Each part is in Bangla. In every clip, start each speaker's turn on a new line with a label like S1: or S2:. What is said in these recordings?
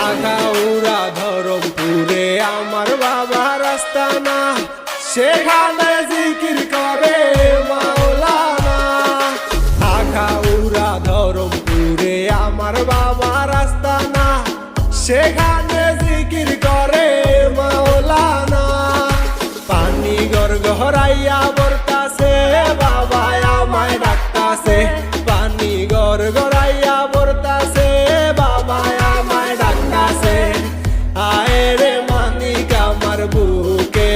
S1: আখাউড়া ধরমপুরে আমার বাবার আস্তানা, সেখানে জিকির করে মাওলানা। আখাউড়া ধরমপুরে আমার বাবার আস্তানা, সেখানে জিকির করে মাওলানা। পানি গড়গড়াইয়া বরতাছে বাবা আমায় ডাকতাছে, পানি গড়গড়াইয়া বরতাছে বাবা আমায় ডাকতাছে। আয় রে মানিক আমার বুকে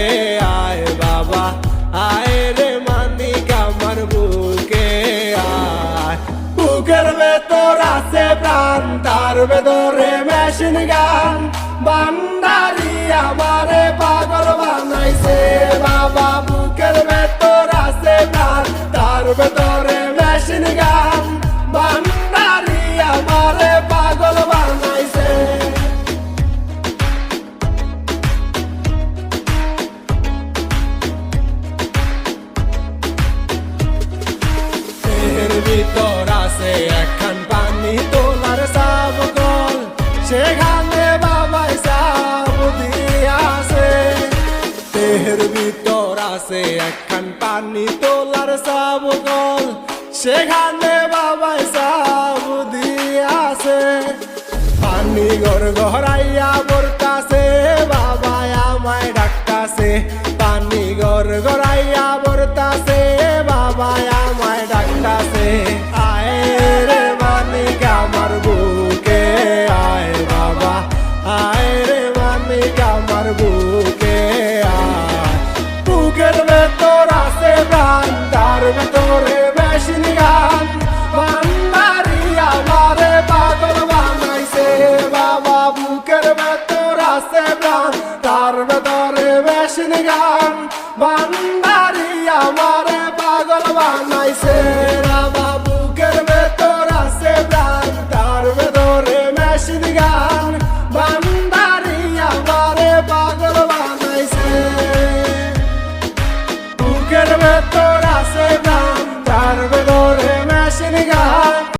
S1: আয় বাবা, আয় রে মানিক আমার বুকে আয়। বুকের ভেতর আছে প্রাণ, তার ভেতরে মেশিন গান, বান্দারি আমারে পাগল বানাইছে বাবা। বুকের ভেতর আছে প্রাণ, তার ভেতরে মেশিন গান, বান্দারি আমারে পাগল বানাইছে। এর ভিতর আছে একখান পানি তোলার সাবকল, সেখানে বাবাই সাব দিয়াছে। দেহের ভিতর আছে একখান পানি তোলার সাবকল, সেখানে বাবাই সাব দিয়াছে। পানি গড়গড়াইয়া বরতাছে বাবা আমায় ডাকতাছে, পানি গড়গড়াইয়া বরতাছে বাবা আমায় ডাকতাছে। আয় রে মানিক আমার বুকে আয় বাবা, আয় রে মানিক আমার বুকে আয়। বুকের ভেতর আছে প্রাণ, তার ভেতর